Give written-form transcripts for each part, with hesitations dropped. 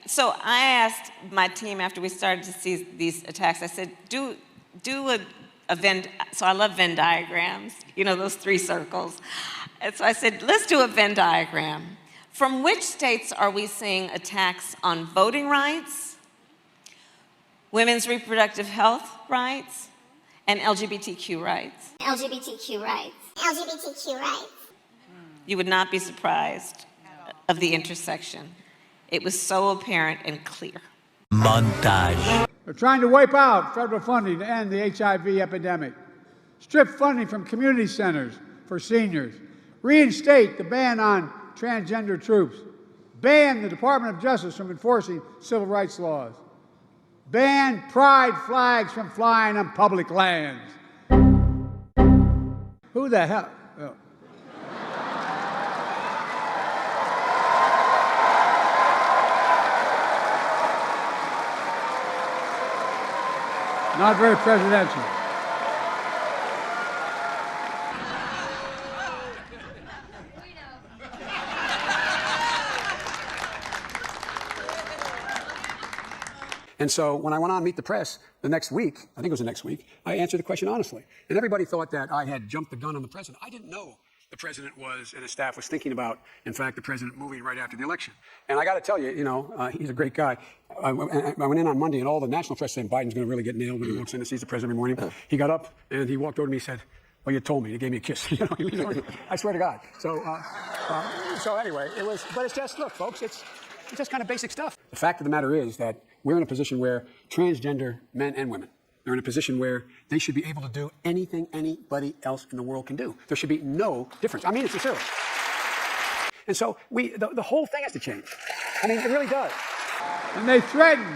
So I asked my team after we started to see these attacks, I said, do a Venn, so I love Venn diagrams, you know, those 3 circles. And so I said, let's do a Venn diagram. From which states are we seeing attacks on voting rights, women's reproductive health rights, and LGBTQ rights? LGBTQ rights. LGBTQ rights. You would not be surprised of the intersection. It was so apparent and clear. Montage. They're trying to wipe out federal funding to end the HIV epidemic, strip funding from community centers for seniors, reinstate the ban on transgender troops, ban the Department of Justice from enforcing civil rights laws, ban pride flags from flying on public lands. Who the hell? Oh. Not very presidential. And so when I went on Meet the Press the next week, I think it was the next week, I answered the question honestly. And everybody thought that I had jumped the gun on the president. I didn't know the president was, and his staff was thinking about, in fact, the president moving right after the election. And I got to tell you, he's a great guy. I went in on Monday, and all the national press saying Biden's going to really get nailed when he walks in and sees the president every morning. He got up, and he walked over to me and said, well, you told me. He gave me a kiss. I swear to God. So anyway, but it's just, look, folks, it's just kind of basic stuff. The fact of the matter is that we're in a position where transgender men and women, they're in a position where they should be able to do anything anybody else in the world can do. There should be no difference. I mean it sincerely. And so the whole thing has to change. I mean, it really does. And they threaten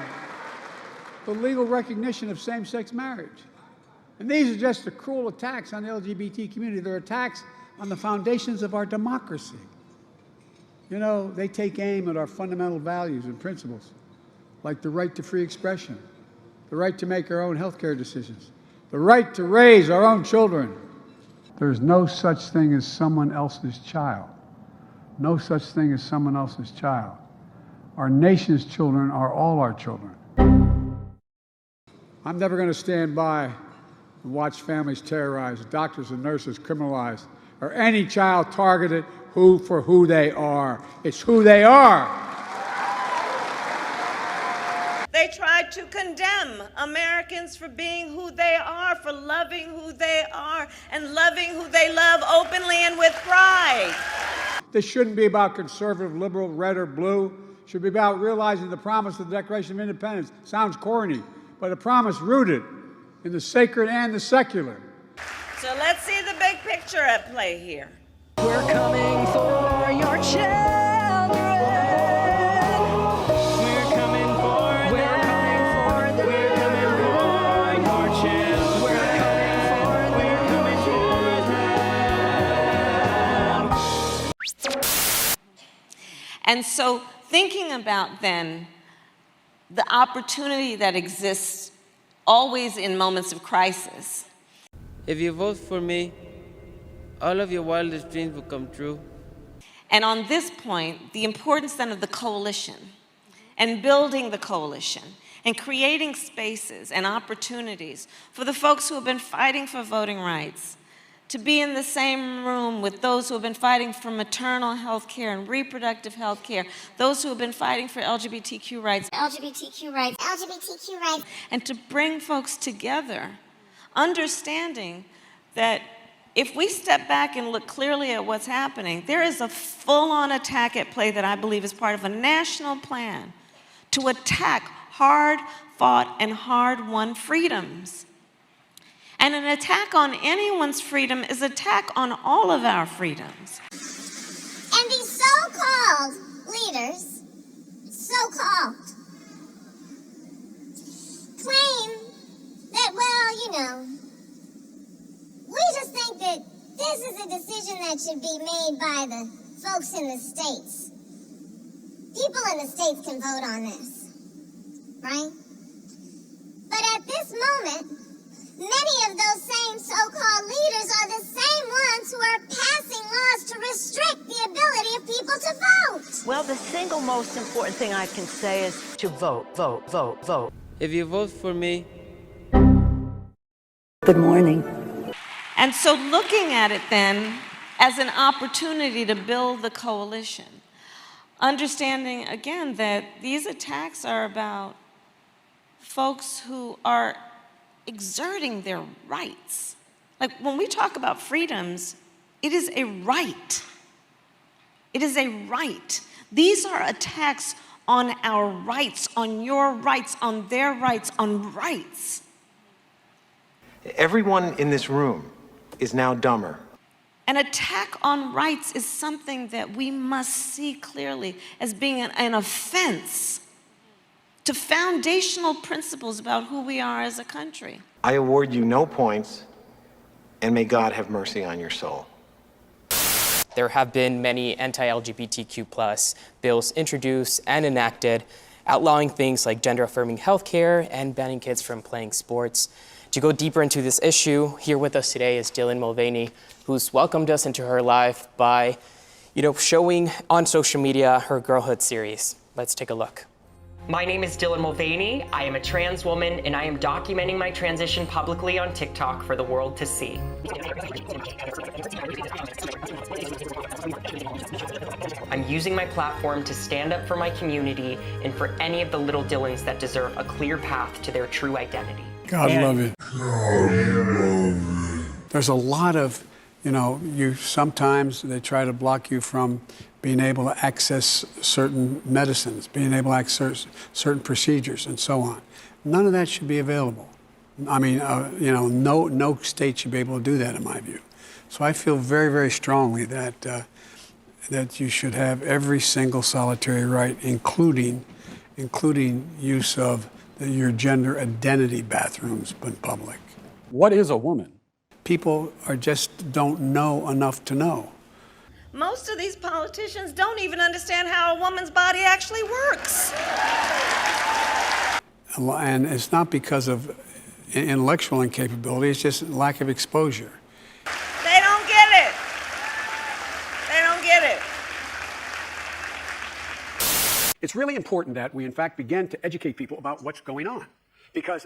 the legal recognition of same-sex marriage. And these are just the cruel attacks on the LGBT community. They're attacks on the foundations of our democracy. You know, they take aim at our fundamental values and principles, like the right to free expression, the right to make our own health care decisions, the right to raise our own children. There's no such thing as someone else's child. No such thing as someone else's child. Our nation's children are all our children. I'm never going to stand by and watch families terrorized, doctors and nurses criminalized, or any child targeted for who they are. It's who they are. They tried to condemn Americans for being who they are, for loving who they are, and loving who they love openly and with pride. This shouldn't be about conservative, liberal, red or blue. It should be about realizing the promise of the Declaration of Independence. Sounds corny, but a promise rooted in the sacred and the secular. So let's see the big picture at play here. We're coming for your children. And so thinking about then the opportunity that exists always in moments of crisis. If you vote for me, all of your wildest dreams will come true. And on this point, the importance then of the coalition and building the coalition and creating spaces and opportunities for the folks who have been fighting for voting rights to be in the same room with those who have been fighting for maternal health care and reproductive health care, those who have been fighting for LGBTQ rights, LGBTQ rights, LGBTQ rights, and to bring folks together, understanding that if we step back and look clearly at what's happening, there is a full-on attack at play that I believe is part of a national plan to attack hard-fought and hard-won freedoms. And an attack on anyone's freedom is an attack on all of our freedoms. And these so-called leaders, so-called, claim that, well, we just think that this is a decision that should be made by the folks in the states. People in the states can vote on this, right? But at this moment, many of those same so-called leaders are the same ones who are passing laws to restrict the ability of people to vote. Well, the single most important thing I can say is to vote, vote, vote, vote. If you vote for me, Good morning. And so looking at it then as an opportunity to build the coalition, understanding again that these attacks are about folks who are exerting their rights. Like when we talk about freedoms, it is a right. It is a right. These are attacks on our rights, on your rights, on their rights, on rights. Everyone in this room is now dumber. An attack on rights is something that we must see clearly as being an offense to foundational principles about who we are as a country. I award you no points, and may God have mercy on your soul. There have been many anti-LGBTQ+ bills introduced and enacted, outlawing things like gender-affirming healthcare and banning kids from playing sports. To go deeper into this issue, here with us today is Dylan Mulvaney, who's welcomed us into her life by, showing on social media her Girlhood series. Let's take a look. My name is Dylan Mulvaney. I am a trans woman, and I am documenting my transition publicly on TikTok for the world to see. I'm using my platform to stand up for my community and for any of the little Dylans that deserve a clear path to their true identity. God love it. There's a lot of, sometimes they try to block you from being able to access certain medicines, being able to access certain procedures and so on. None of that should be available. I mean, no state should be able to do that in my view. So I feel very, very strongly that you should have every single solitary right, including use of your gender identity bathrooms in public. What is a woman? People don't know enough to know. Most of these politicians don't even understand how a woman's body actually works. And it's not because of intellectual incapability, it's just lack of exposure. They don't get it. They don't get it. It's really important that we, in fact, begin to educate people about what's going on. Because,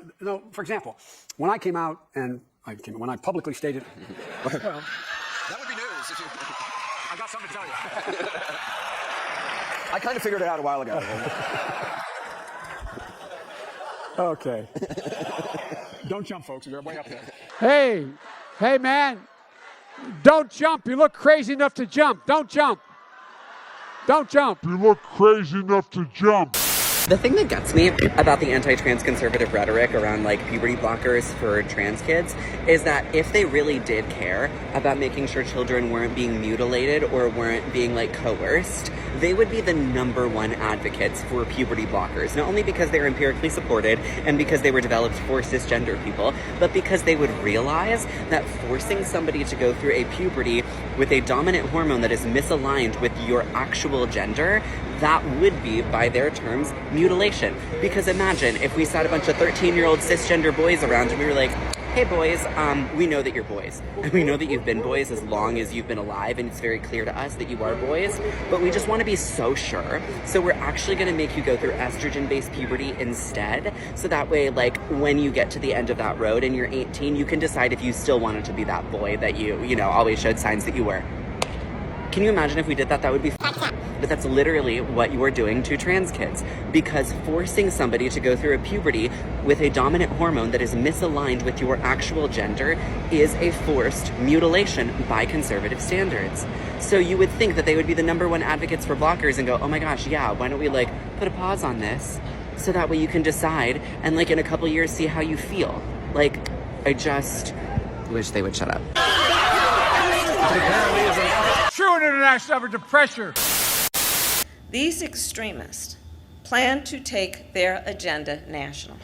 for example, when I came out and when I publicly stated, well, that would be news. I got something to tell you. I kind of figured it out a while ago. Okay. Don't jump, folks. You're way up there. Hey, man, don't jump. You look crazy enough to jump. Don't jump. Don't jump. You look crazy enough to jump. The thing that gets me about the anti-trans conservative rhetoric around puberty blockers for trans kids is that if they really did care about making sure children weren't being mutilated or weren't being coerced, they would be the #1 advocates for puberty blockers, not only because they're empirically supported and because they were developed for cisgender people, but because they would realize that forcing somebody to go through a puberty with a dominant hormone that is misaligned with your actual gender, that would be, by their terms, mutilation. Because imagine if we sat a bunch of 13-year-old cisgender boys around and we were like, hey boys, we know that you're boys. And we know that you've been boys as long as you've been alive, and it's very clear to us that you are boys, but we just want to be so sure. So we're actually going to make you go through estrogen-based puberty instead. So that way, when you get to the end of that road and you're 18, you can decide if you still wanted to be that boy that you always showed signs that you were. Can you imagine if we did that? That would be But that's literally what you are doing to trans kids, because forcing somebody to go through a puberty with a dominant hormone that is misaligned with your actual gender is a forced mutilation by conservative standards. So you would think that they would be the #1 advocates for blockers and go, oh my gosh, yeah, why don't we put a pause on this so that way you can decide and in a couple years see how you feel. I just wish they would shut up. True international effort to pressure. These extremists plan to take their agenda national.